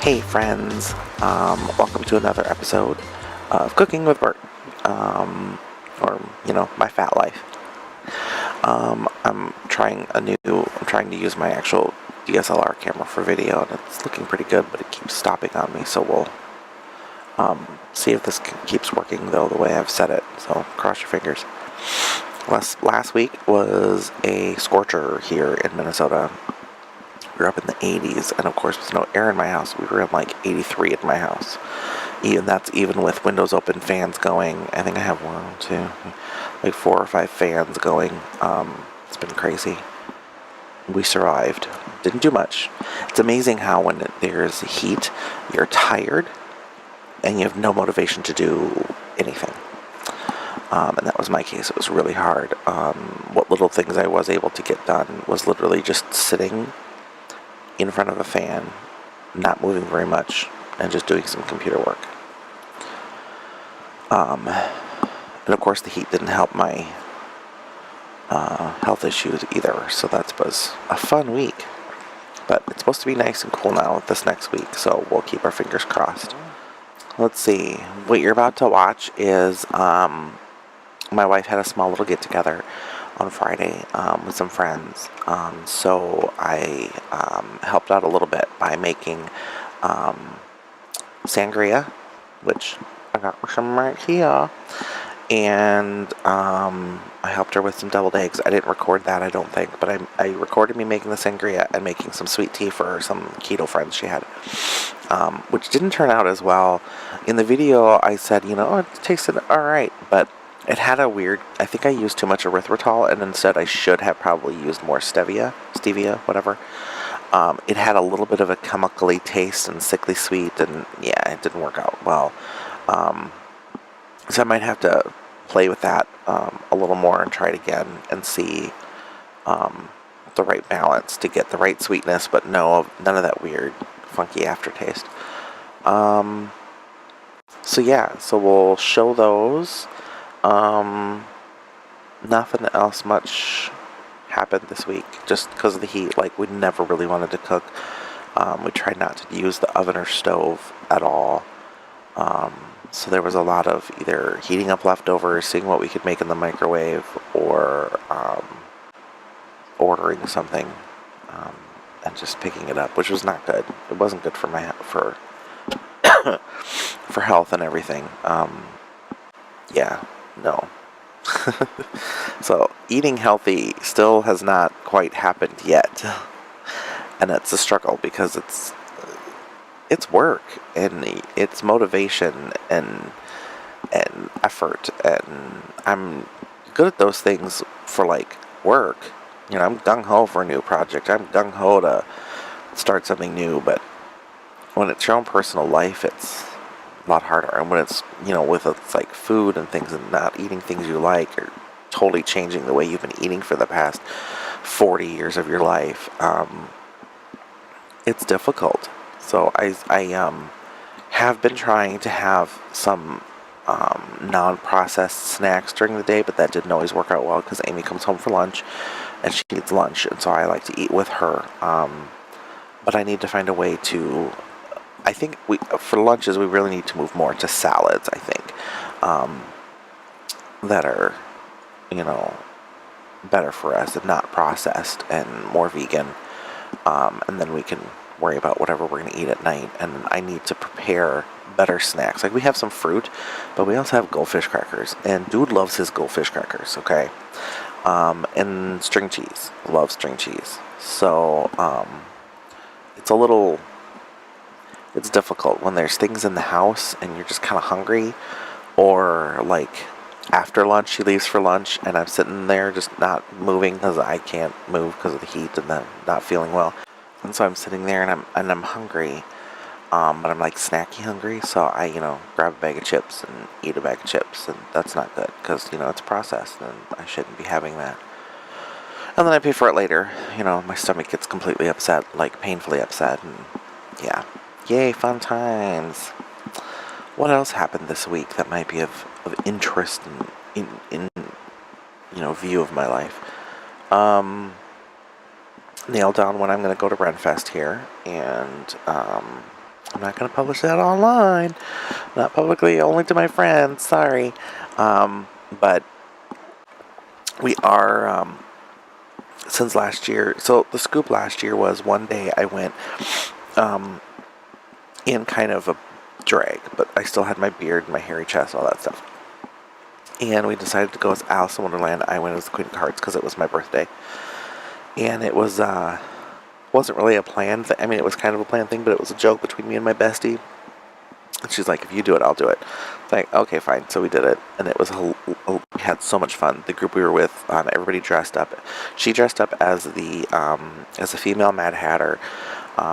Hey friends, welcome to another episode of Cooking with Bert, or my fat life. I'm trying to use my actual DSLR camera for video, and it's looking pretty good, but it keeps stopping on me. So we'll see if this keeps working though the way I've set it. So cross your fingers. Last week was a scorcher here in Minnesota. We were up in the 80s, and of course, with no air in my house, we were in like 83 at my house. That's even with windows open, fans going. I think I have like 4 or 5 fans going. It's been crazy. We survived. Didn't do much. It's amazing how when there's heat, you're tired, and you have no motivation to do anything. And that was my case. It was really hard. What little things I was able to get done was literally just sitting in front of a fan, not moving very much, and just doing some computer work. And of course the heat didn't help my health issues either, so that was a fun week. But it's supposed to be nice and cool now this next week, so we'll keep our fingers crossed. Let's see, what you're about to watch is my wife had a small little get-together on Friday with some friends, so I helped out a little bit by making sangria, which I got some right here, and I helped her with some deviled eggs. I didn't record that, I don't think, but I recorded me making the sangria and making some sweet tea for some keto friends she had, which didn't turn out as well. In the video, I said, it tasted alright, but it had a weird, I think I used too much erythritol, and instead I should have probably used more stevia, whatever. It had a little bit of a chemically taste and sickly sweet, and yeah, it didn't work out well. So I might have to play with that a little more and try it again and see the right balance to get the right sweetness, but none of that weird, funky aftertaste. So we'll show those. Nothing else much happened this week, just because of the heat. Like, we never really wanted to cook. We tried not to use the oven or stove at all. So there was a lot of either heating up leftovers, seeing what we could make in the microwave, or ordering something and just picking it up, which was not good. It wasn't good for for health and everything. No. So eating healthy still has not quite happened yet, and it's a struggle because it's work and it's motivation and effort, and I'm good at those things for like work. I'm gung-ho for a new project. I'm gung-ho to start something new, but when it's your own personal life, it's a lot harder. And when it's, it's like food and things, and not eating things you like, or totally changing the way you've been eating for the past 40 years of your life, it's difficult. So I have been trying to have some non-processed snacks during the day, but that didn't always work out well because Amy comes home for lunch and she needs lunch, and so I like to eat with her. But I need to find a way to, I think for lunches we really need to move more to salads, I think, that are, better for us and not processed and more vegan. And then we can worry about whatever we're going to eat at night. And I need to prepare better snacks. Like, we have some fruit, but we also have goldfish crackers. And dude loves his goldfish crackers, okay? And string cheese. Loves string cheese. So, it's difficult when there's things in the house and you're just kind of hungry, or like after lunch she leaves for lunch and I'm sitting there just not moving because I can't move because of the heat and then not feeling well, and so I'm sitting there and I'm hungry, but I'm like snacky hungry, so I grab a bag of chips and eat a bag of chips, and that's not good because it's processed and I shouldn't be having that. And then I pay for it later. My stomach gets completely upset, like painfully upset, and yeah. Yay, fun times. What else happened this week that might be of interest in view of my life? Nailed down when I'm going to go to Renfest here, and I'm not going to publish that online. Not publicly, only to my friends. Sorry. But we are, since last year, so the scoop last year was one day I went um, in kind of a drag, but I still had my beard, my hairy chest, all that stuff. And we decided to go as Alice in Wonderland. I went as the Queen of Hearts because it was my birthday. And it was, wasn't really a planned thing. I mean, it was kind of a planned thing, but it was a joke between me and my bestie. And she's like, if you do it, I'll do it. It's like, okay, fine. So we did it. And it was, we had so much fun. The group we were with, everybody dressed up. She dressed up as as a female Mad Hatter.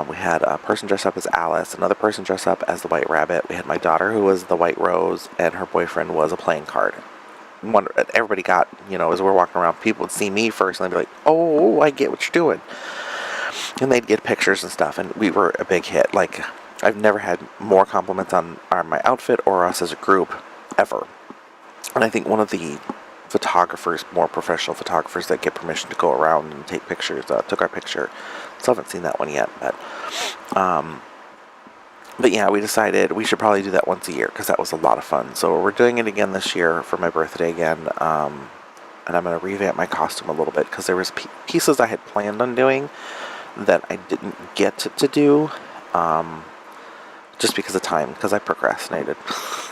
We had a person dressed up as Alice, another person dressed up as the White Rabbit. We had my daughter who was the White Rose, and her boyfriend was a playing card. Everybody got, as we're walking around, people would see me first and they'd be like, oh, I get what you're doing. And they'd get pictures and stuff, and we were a big hit. Like, I've never had more compliments on my outfit or us as a group, ever. And I think one of the photographers, more professional photographers that get permission to go around and take pictures, took our picture. Still haven't seen that one yet, but yeah, we decided we should probably do that once a year because that was a lot of fun. So we're doing it again this year for my birthday again, and I'm going to revamp my costume a little bit because there was pieces I had planned on doing that I didn't get to do, just because of time, because I procrastinated.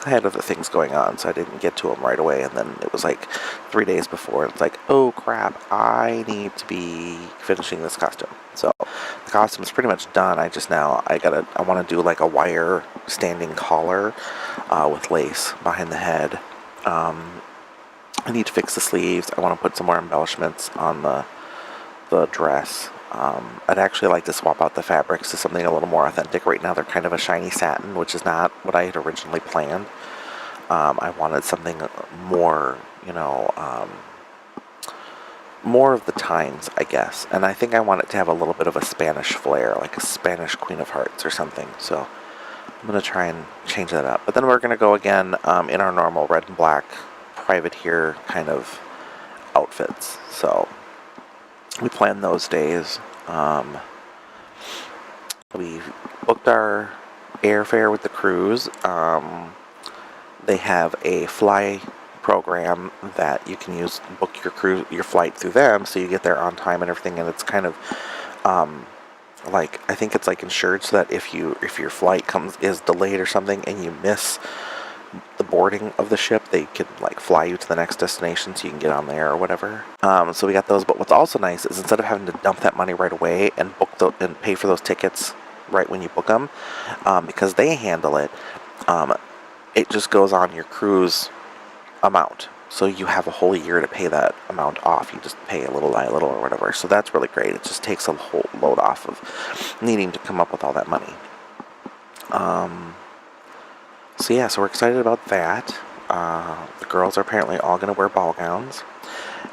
I had other things going on, so I didn't get to them right away, and then it was like 3 days before, it's like, oh crap, I need to be finishing this costume. So the costume is pretty much done. I want to do like a wire standing collar with lace behind the head. I need to fix the sleeves. I want to put some more embellishments on the dress. I'd actually like to swap out the fabrics to something a little more authentic. Right now they're kind of a shiny satin, which is not what I had originally planned. I wanted something more, more of the times, I guess. And I think I want it to have a little bit of a Spanish flair, like a Spanish Queen of Hearts or something. So I'm going to try and change that up. But then we're going to go again in our normal red and black privateer kind of outfits. So we planned those days. We booked our airfare with the cruise. They have a fly program that you can use, book your flight through them, so you get there on time and everything. And it's kind of like, I think it's like insured, so that if your flight is delayed or something and you miss the boarding of the ship, they can like fly you to the next destination so you can get on there or whatever. So we got those. But what's also nice is instead of having to dump that money right away and and pay for those tickets right when you book them, because they handle it, it just goes on your cruise amount. So you have a whole year to pay that amount off. You just pay a little or whatever. So that's really great. It just takes a whole load off of needing to come up with all that money. So yeah, so we're excited about that. The girls are apparently all going to wear ball gowns.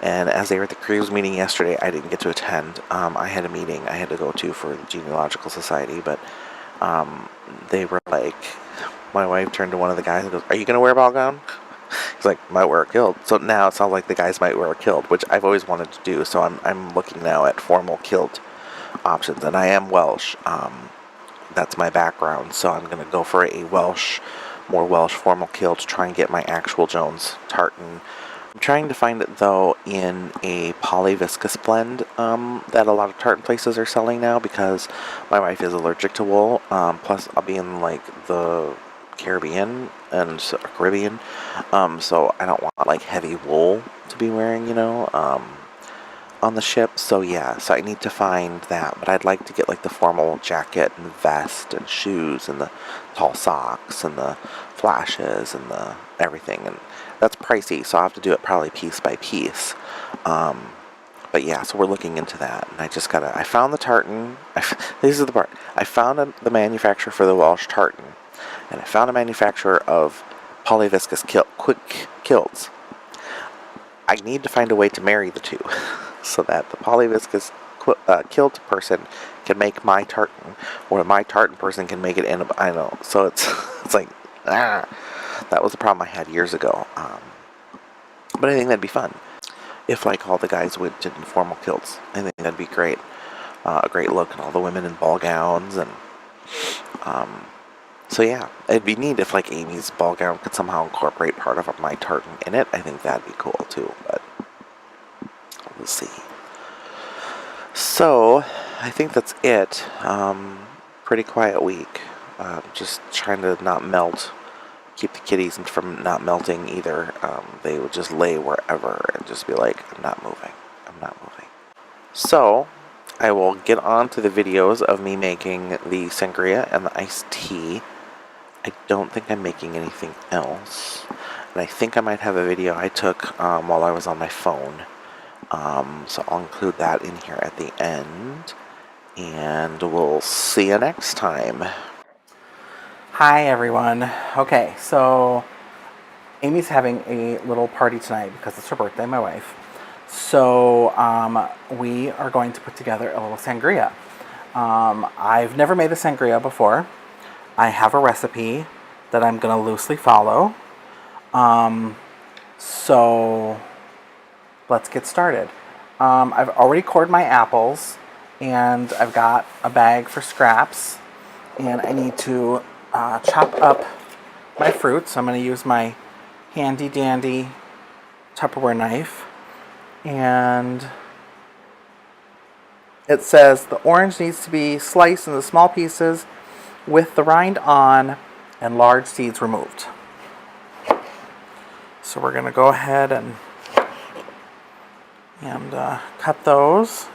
And as they were at the cruise meeting yesterday, I didn't get to attend. I had a meeting I had to go to for the Genealogical Society, but they were like, my wife turned to one of the guys and goes, "Are you going to wear a ball gown?" He's like, "Might wear a kilt." So now it sounds like the guys might wear a kilt, which I've always wanted to do. So I'm looking now at formal kilt options, and I am Welsh. That's my background, so I'm going to go for a more Welsh formal kilt to try and get my actual Jones tartan. I'm trying to find it, though, in a poly viscose blend that a lot of tartan places are selling now, because my wife is allergic to wool. Plus, I'll be in, like, the Caribbean and Caribbean, so I don't want, like, heavy wool to be wearing, on the ship. So yeah, so I need to find that, but I'd like to get like the formal jacket and vest and shoes and the tall socks and the flashes and the everything, and that's pricey, so I'll have to do it probably piece by piece. But yeah, so we're looking into that, and I found the tartan. This is the part. I found the manufacturer for the Welsh tartan, and I found a manufacturer of polyviscous kilts. I need to find a way to marry the two so that the polyviscous kilt person can make my tartan, or my tartan person can make it in I know. So it's like, that was the problem I had years ago. But I think that'd be fun if like all the guys went in formal kilts. I think that'd be great. A great look, and all the women in ball gowns, and So yeah, it'd be neat if like Amy's ball gown could somehow incorporate part of my tartan in it. I think that'd be cool too, but we'll see. So I think that's it. Pretty quiet week. Just trying to not melt, keep the kitties from not melting either. They would just lay wherever and just be like, I'm not moving. I'm not moving. So I will get on to the videos of me making the sangria and the iced tea. I don't think I'm making anything else. And I think I might have a video I took while I was on my phone. So I'll include that in here at the end. And we'll see you next time. Hi everyone. Okay, so Amy's having a little party tonight because it's her birthday, my wife. So we are going to put together a little sangria. I've never made a sangria before. I have a recipe that I'm going to loosely follow. So let's get started. I've already cored my apples, and I've got a bag for scraps, and I need to chop up my fruit. So I'm going to use my handy dandy Tupperware knife, and it says the orange needs to be sliced into small pieces with the rind on and large seeds removed. So we're going to go ahead and cut those.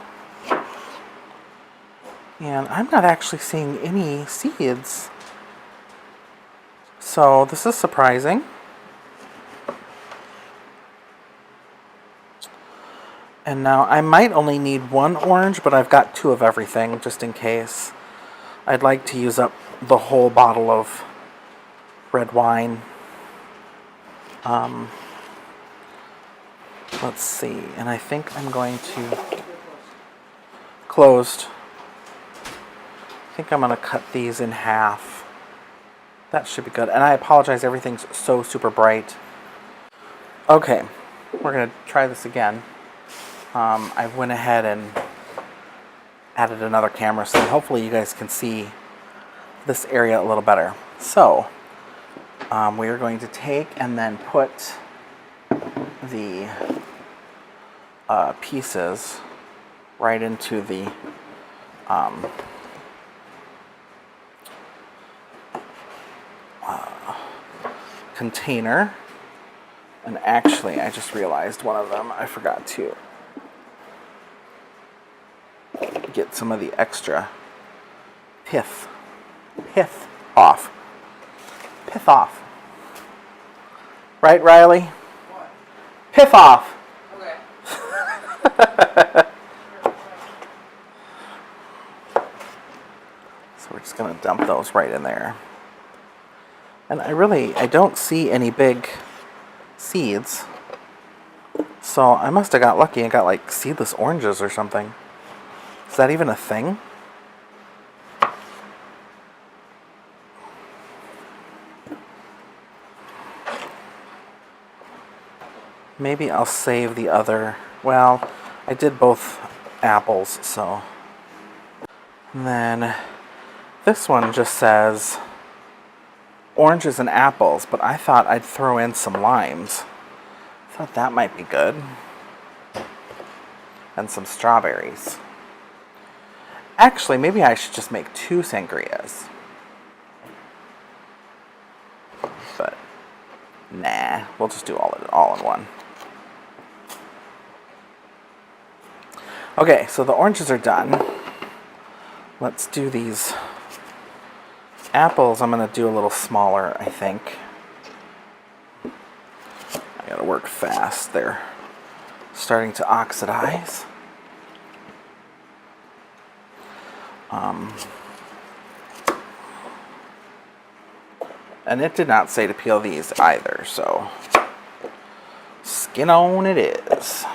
And I'm not actually seeing any seeds. So this is surprising. And now I might only need one orange, but I've got 2 of everything just in case. I'd like to use up the whole bottle of red wine. Let's see, and I think I'm going to closed. I think I'm going to cut these in half. That should be good. And I apologize, everything's so super bright. Okay, we're going to try this again. I went ahead and added another camera, so hopefully you guys can see this area a little better. So we are going to take and then put the pieces right into the container. And actually, I just realized one of them, I forgot to get some of the extra pith off. Pith off. Right, Riley? What? Pith off. Okay. So we're just going to dump those right in there. And I don't see any big seeds. So I must have got lucky and got like seedless oranges or something. Is that even a thing? Maybe I'll save the other. Well, I did both apples, so. And then this one just says oranges and apples, but I thought I'd throw in some limes. I thought that might be good. And some strawberries. Actually, maybe I should just make 2 sangrias. But nah, we'll just do all in one. Okay, so the oranges are done. Let's do these apples. I'm going to do a little smaller, I think. I got to work fast. They're starting to oxidize. And it did not say to peel these either, so skin on it is.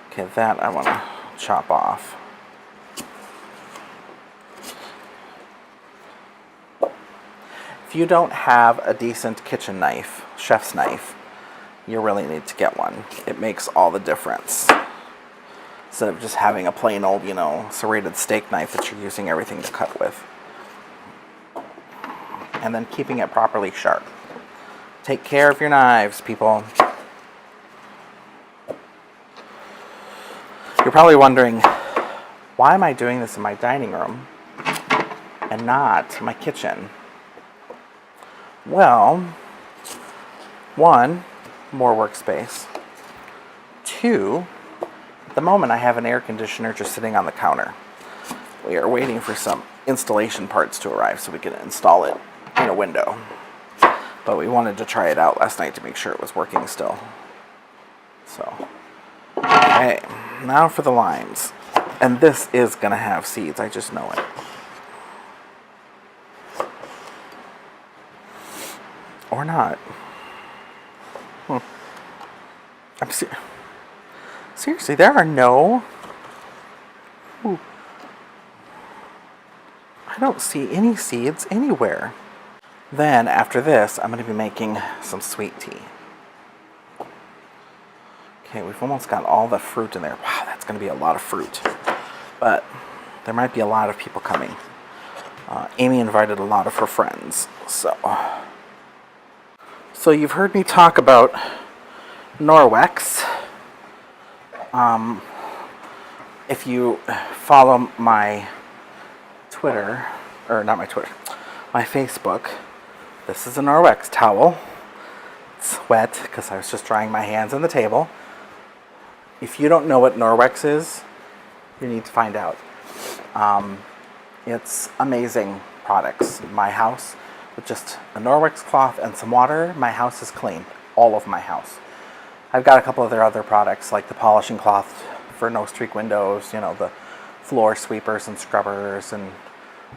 Okay, that I want to chop off. If you don't have a decent kitchen knife, chef's knife, you really need to get one. It makes all the difference. instead of just having a plain old, serrated steak knife that you're using everything to cut with. And then keeping it properly sharp. Take care of your knives, people. You're probably wondering, why am I doing this in my dining room and not my kitchen? Well, one, more workspace. Two, at the moment I have an air conditioner just sitting on the counter. We are waiting for some installation parts to arrive so we can install it in a window. But we wanted to try it out last night to make sure it was working still. So, okay, now for the limes. And this is going to have seeds, I just know it. Or not. I'm seriously, there are no... Ooh. I don't see any seeds anywhere. Then, after this, I'm going to be making some sweet tea. Okay, we've almost got all the fruit in there. Wow, that's going to be a lot of fruit. But there might be a lot of people coming. Amy invited a lot of her friends. So you've heard me talk about Norwex. If you follow my Twitter, or not my Twitter, my Facebook, this is a Norwex towel. It's wet because I was just drying my hands on the table. If you don't know what Norwex is, you need to find out. It's amazing products. My house, with just a Norwex cloth and some water, my house is clean. All of my house. I've got a couple of their other products, like the polishing cloth for no-streak windows, the floor sweepers and scrubbers and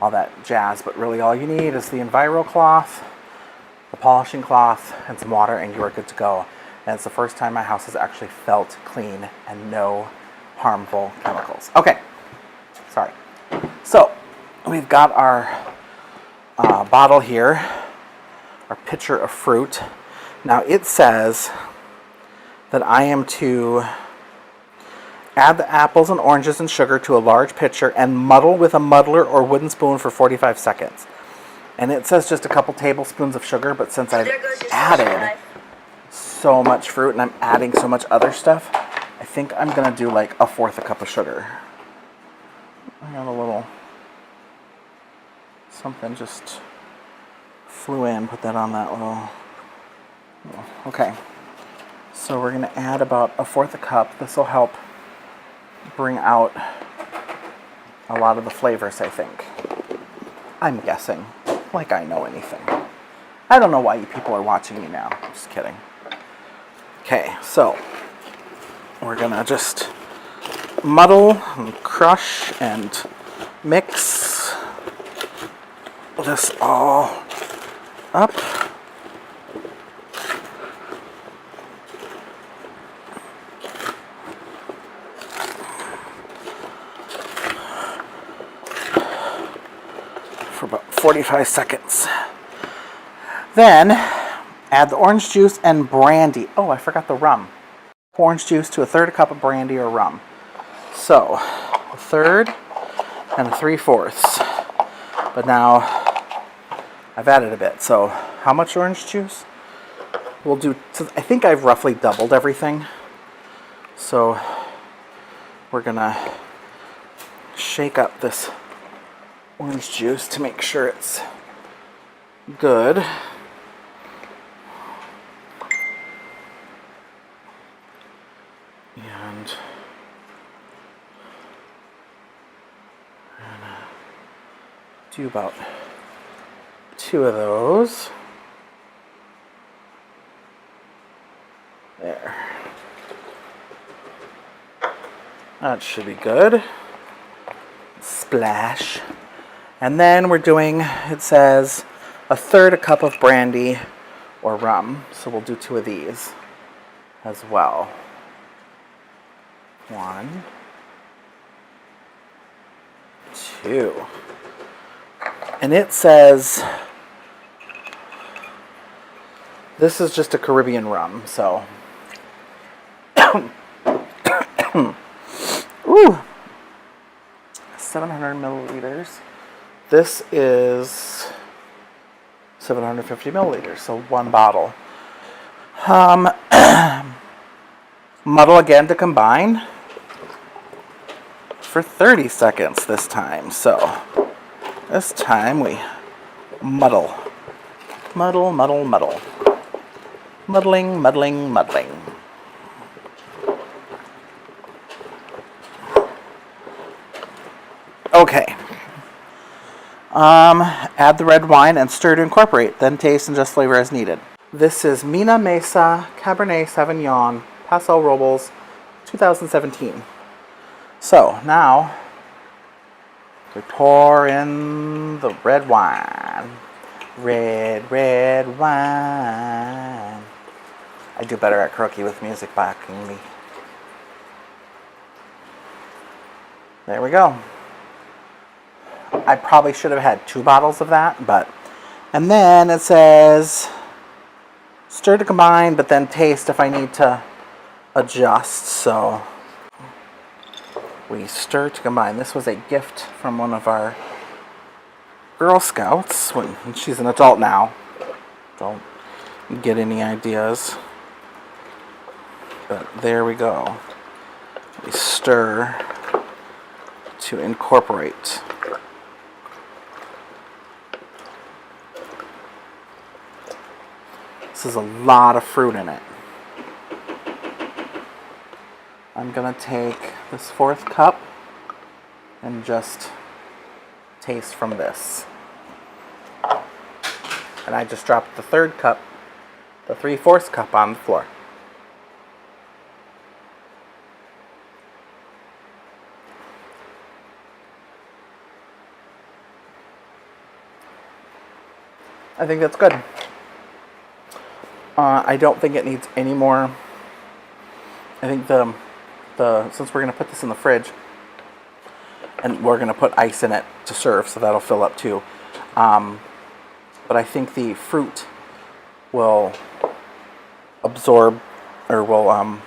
all that jazz. But really all you need is the Enviro cloth, the polishing cloth, and some water, and you are good to go. And it's the first time my house has actually felt clean and no harmful chemicals. Okay, sorry. So, we've got our bottle here, our pitcher of fruit. Now, it says that I am to add the apples and oranges and sugar to a large pitcher and muddle with a muddler or wooden spoon for 45 seconds. And it says just a couple tablespoons of sugar, but since I've added so much fruit and I'm adding so much other stuff, I think I'm going to do like a fourth a cup of sugar. I got a little something just flew in, put that on that little... Okay. So we're going to add about a fourth a cup. This will help bring out a lot of the flavors, I think. I'm guessing. Like I know anything. I don't know why you people are watching me now. I'm just kidding. Okay, so we're going to just muddle and crush and mix this all up. For about 45 seconds. Then add the orange juice and brandy. Oh, I forgot the rum. Orange juice to a third a cup of brandy or rum. So, a third and a 3/4. But now I've added a bit. So, how much orange juice? We'll do, I think I've roughly doubled everything. So, we're gonna shake up this orange juice to make sure it's good. And I'm gonna do about 2 of those. There. That should be good. Splash. And then we're doing, it says, a third a cup of brandy or rum. So we'll do 2 of these as well. 1, 2. And it says, this is just a Caribbean rum, so. 700 milliliters. This is 750 milliliters, so one bottle. Muddle again to combine for 30 seconds this time. So this time we muddle. Muddle, muddle, muddle. Muddling, muddling, muddling. Okay. Add the red wine and stir to incorporate, then taste and just flavor as needed. This is Mina Mesa Cabernet Sauvignon Paso Robles 2017. So now we pour in the red wine. Red wine. I do better at karaoke with music backing me. There we go. I probably should have had 2 bottles of that, but... And then it says, stir to combine, but then taste if I need to adjust. So we stir to combine. This was a gift from one of our Girl Scouts. When she's an adult now. Don't get any ideas. But there we go. We stir to incorporate. This is a lot of fruit in it. I'm going to take this 4th cup and just taste from this. And I just dropped the 3rd cup, the 3/4 cup on the floor. I think that's good. I don't think it needs any more. I think the since we're going to put this in the fridge, and we're going to put ice in it to serve, so that'll fill up too. But I think the fruit will absorb, or will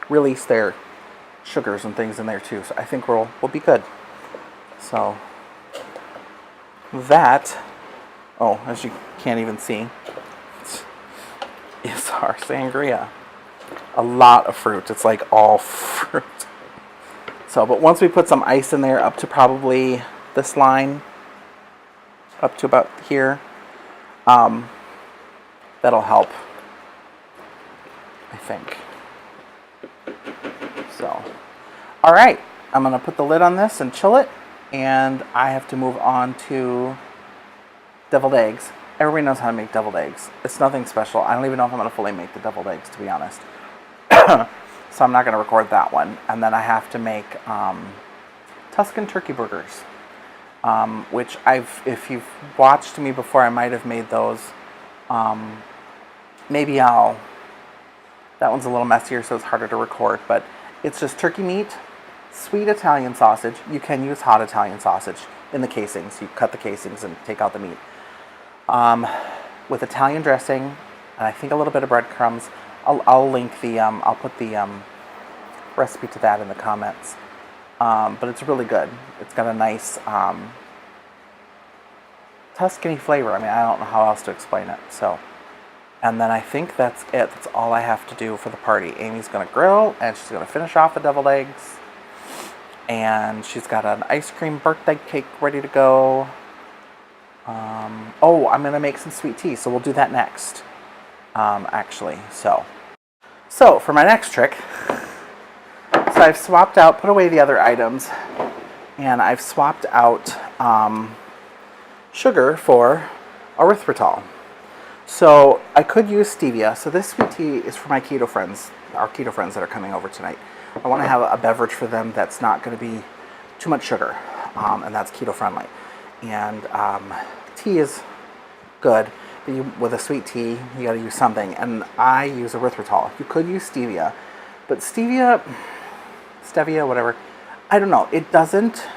release their sugars and things in there too. So I think we'll be good. So that, oh, as you can't even see, is our sangria. A lot of fruit. It's like all fruit. So, but once we put some ice in there up to probably this line, up to about here, that'll help, I think. So, all right, I'm going to put the lid on this and chill it, and I have to move on to deviled eggs. Everybody knows how to make deviled eggs. It's nothing special. I don't even know if I'm going to fully make the deviled eggs, to be honest. So I'm not going to record that one. And then I have to make Tuscan turkey burgers, which if you've watched me before, I might have made those. Maybe that one's a little messier, so it's harder to record, but it's just turkey meat, sweet Italian sausage. You can use hot Italian sausage in the casings. You cut the casings and take out the meat. With Italian dressing, and I think a little bit of breadcrumbs. I'll link the, I'll put the recipe to that in the comments. But it's really good. It's got a nice Tuscany flavor. I mean, I don't know how else to explain it. So, and then I think that's it. That's all I have to do for the party. Amy's going to grill, and she's going to finish off the deviled eggs. And she's got an ice cream birthday cake ready to go. Oh, I'm going to make some sweet tea, so we'll do that next, actually. So for my next trick, so I've swapped out, put away the other items, and I've swapped out sugar for erythritol. So I could use stevia. So this sweet tea is for my keto friends, our keto friends that are coming over tonight. I want to have a beverage for them that's not going to be too much sugar, and that's keto friendly. And tea is good, but with a sweet tea, you got to use something. And I use erythritol. You could use stevia, but stevia, whatever, I don't know. It doesn't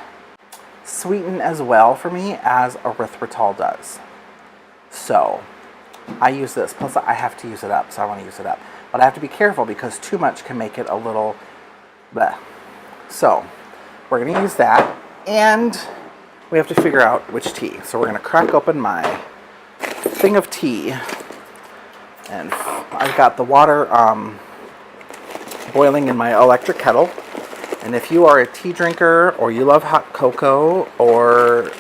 sweeten as well for me as erythritol does. So I use this. Plus, I have to use it up, so I want to use it up. But I have to be careful because too much can make it a little bleh. So we're going to use that. And we have to figure out which tea. So we're going to crack open my thing of tea. And I've got the water boiling in my electric kettle. And if you are a tea drinker, or you love hot cocoa, or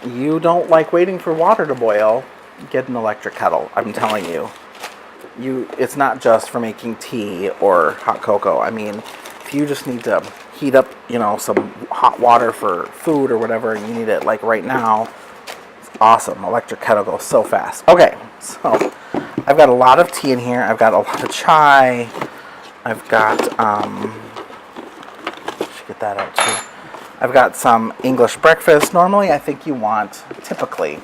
you don't like waiting for water to boil, get an electric kettle. I'm telling you. It's not just for making tea or hot cocoa. I mean, if you just need to heat up, some hot water for food or whatever, and you need it like right now, it's awesome. Electric kettle goes so fast. Okay, so I've got a lot of tea in here. I've got a lot of chai. I've got, should get that out too. I've got some English breakfast. Normally, typically,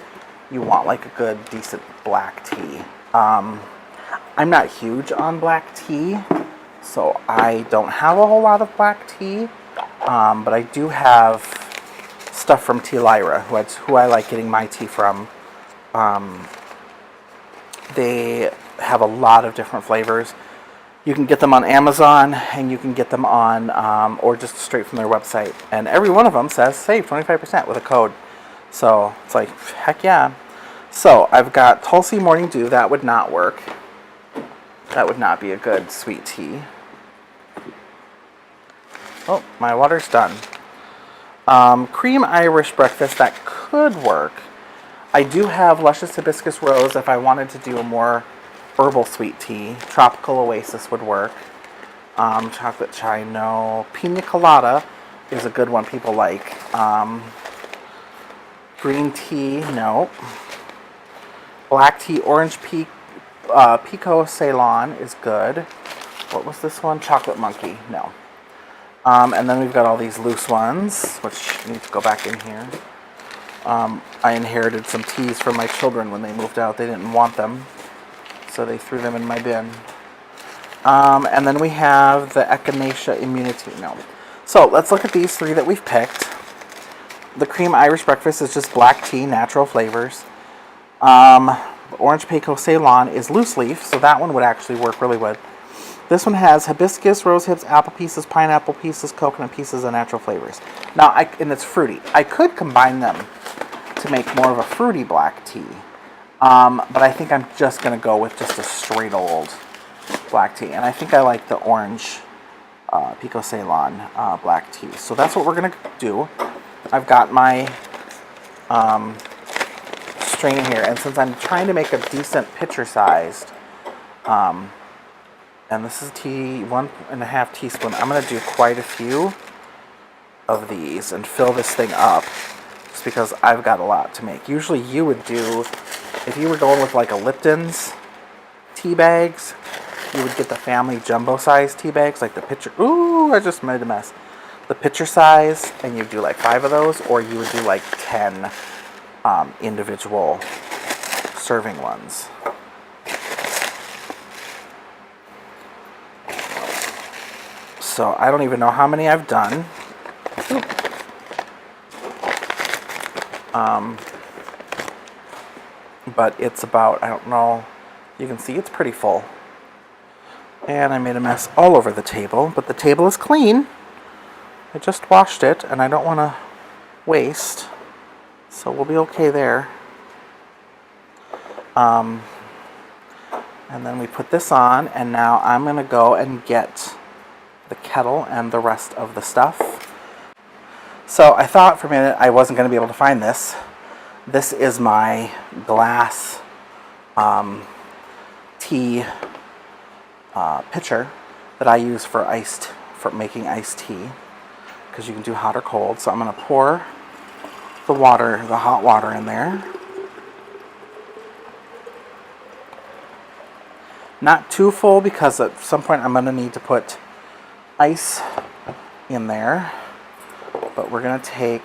you want like a good, decent black tea. I'm not huge on black tea, so I don't have a whole lot of black tea, but I do have stuff from Tea Lyra, who I like getting my tea from. They have a lot of different flavors. You can get them on Amazon, and you can get them on, or just straight from their website. And every one of them says save 25% with a code. So it's like, heck yeah. So I've got Tulsi Morning Dew. That would not work. That would not be a good sweet tea. Oh, my water's done. Cream Irish breakfast, that could work. I do have Luscious Hibiscus Rose if I wanted to do a more herbal sweet tea. Tropical Oasis would work. Chocolate chai, no. Pina Colada is a good one people like. Green tea, no. Black tea, orange Pico Ceylon is good. What was this one? Chocolate Monkey, no. And then we've got all these loose ones, which need to go back in here. I inherited some teas from my children when they moved out. They didn't want them, so they threw them in my bin. And then we have the Echinacea Immunity. No. So let's look at these three that we've picked. The Cream Irish Breakfast is just black tea, natural flavors. Orange Pico Ceylon is loose leaf, so that one would actually work really good. This one has hibiscus, rose hips, apple pieces, pineapple pieces, coconut pieces, and natural flavors. Now, and it's fruity. I could combine them to make more of a fruity black tea, but I think I'm just going to go with just a straight old black tea. And I think I like the orange Pico Ceylon black tea. So that's what we're going to do. I've got my strainer here, and since I'm trying to make a decent pitcher-sized, and this is 1.5 teaspoon, I'm going to do quite a few of these and fill this thing up, just because I've got a lot to make. Usually you would do, if you were going with like a Lipton's tea bags, you would get the family jumbo size tea bags, like the pitcher. Ooh, I just made a mess. The pitcher size, and you'd do like 5 of those, or you would do like 10 individual serving ones. So I don't even know how many I've done. But it's about, I don't know, you can see it's pretty full. And I made a mess all over the table, but the table is clean. I just washed it, and I don't want to waste, so we'll be okay there. And then we put this on, and now I'm going to go and get the kettle and the rest of the stuff. So I thought for a minute I wasn't going to be able to find this. This is my glass tea pitcher that I use for making iced tea, because you can do hot or cold. So I'm going to pour the hot water in there. Not too full, because at some point I'm going to need to put ice in there. But we're going to take,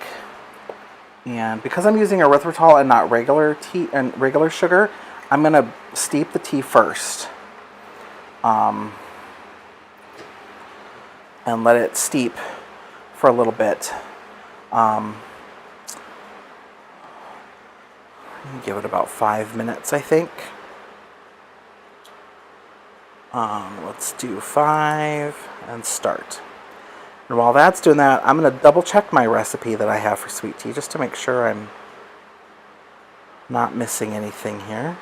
and because I'm using erythritol and not regular tea and regular sugar, I'm going to steep the tea first. And let it steep for a little bit. Give it about 5 minutes, I think. Let's do 5 and start. And while that's doing that, I'm going to double check my recipe that I have for sweet tea just to make sure I'm not missing anything here.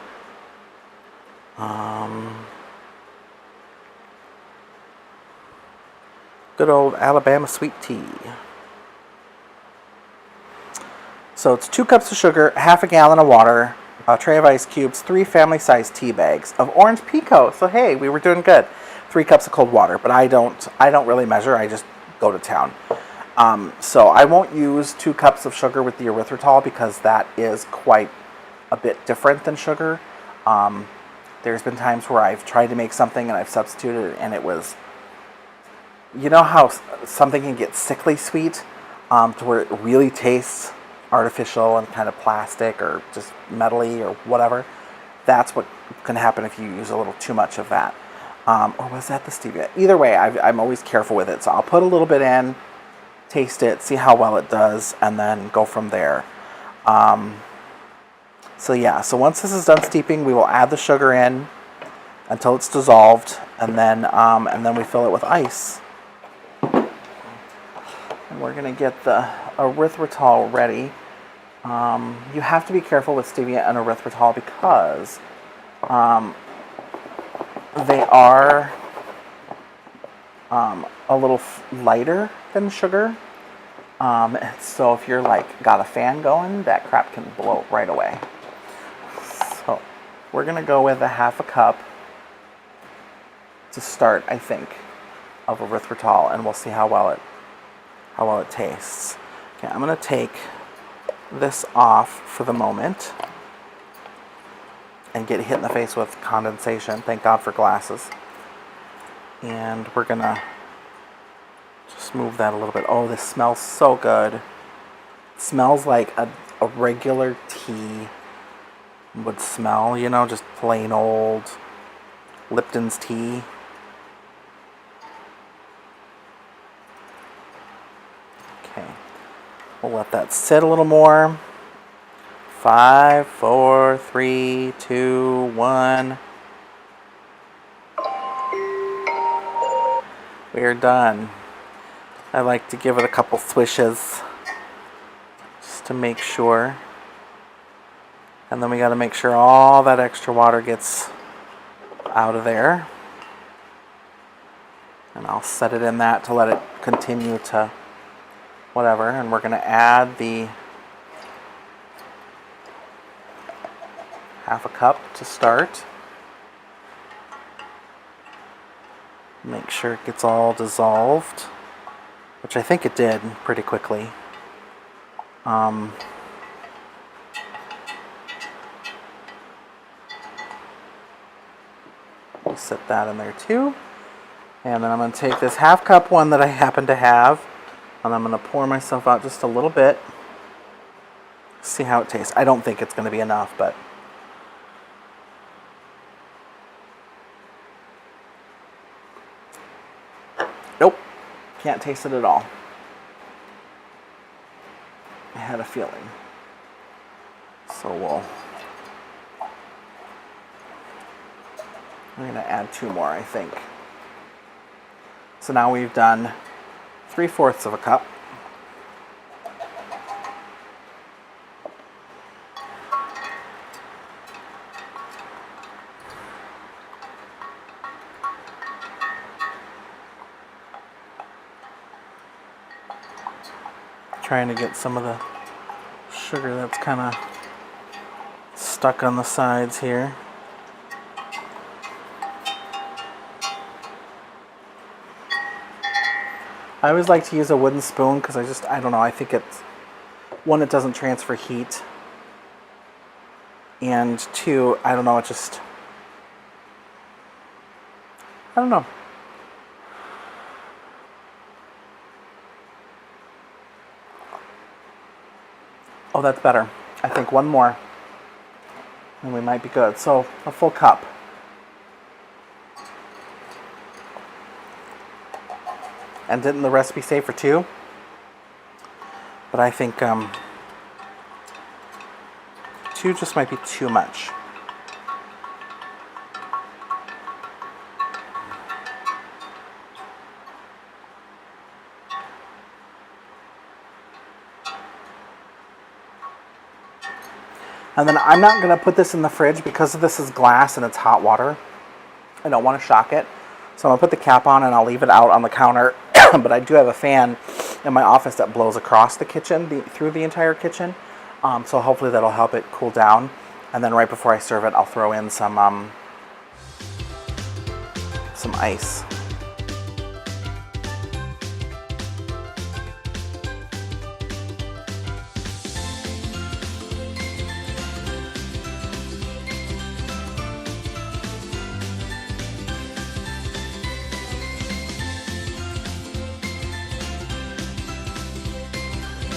Good old Alabama sweet tea. So it's 2 cups of sugar, half a gallon of water, a tray of ice cubes, 3 family-sized tea bags of orange pico. So hey, we were doing good. 3 cups of cold water, but I don't really measure. I just go to town. So I won't use 2 cups of sugar with the erythritol because that is quite a bit different than sugar. There's been times where I've tried to make something and I've substituted and it was, you know how something can get sickly sweet to where it really tastes artificial and kind of plastic or just metally or whatever. That's what can happen if you use a little too much of that. Or was that the stevia? Either way, I'm always careful with it. So I'll put a little bit in, taste it, see how well it does, and then go from there. So yeah, so once this is done steeping, we will add the sugar in until it's dissolved, and then we fill it with ice. And we're gonna get the erythritol ready. You have to be careful with stevia and erythritol because they are a little lighter than sugar. So if you're like got a fan going, that crap can blow right away. So we're gonna go with a half a cup to start, I think, of erythritol, and we'll see how well it tastes. Okay, I'm gonna take this off for the moment and get hit in the face with condensation. Thank God for glasses. And we're gonna just move that a little bit. Oh, this smells so good. It smells like a regular tea would smell, you know, just plain old Lipton's tea. Okay, we'll let that sit a little more. 5, 4, 3, 2, 1. We're done. I like to give it a couple swishes just to make sure. And then we got to make sure all that extra water gets out of there. And I'll set it in that to let it continue to whatever. And we're going to add the half a cup to start. Make sure it gets all dissolved, which I think it did pretty quickly. We'll set that in there too. And then I'm going to take this half cup one that I happen to have, and I'm going to pour myself out just a little bit. See how it tastes. I don't think it's going to be enough, but nope, can't taste it at all. I had a feeling. So we're going to add 2 more, I think. So now we've done 3/4 of a cup. Trying to get some of the sugar that's kind of stuck on the sides here. I always like to use a wooden spoon because I don't know, I think it's, 1, it doesn't transfer heat, and 2, I don't know, it just, I don't know. Oh, that's better. I think 1 more and we might be good. So a full cup. And didn't the recipe say for 2? But I think 2 just might be too much. And then I'm not going to put this in the fridge because this is glass and it's hot water. I don't want to shock it. So I'm going to put the cap on and I'll leave it out on the counter. But I do have a fan in my office that blows across the kitchen, through the entire kitchen. So hopefully that'll help it cool down. And then right before I serve it, I'll throw in some ice.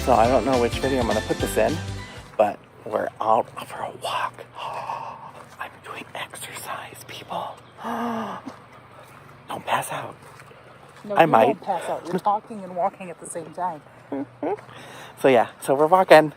So I don't know which video I'm going to put this in, but we're out for a walk. I'm doing exercise, people. Don't pass out. No, I you might. won't pass out. You're talking and walking at the same time. So yeah, so we're walking.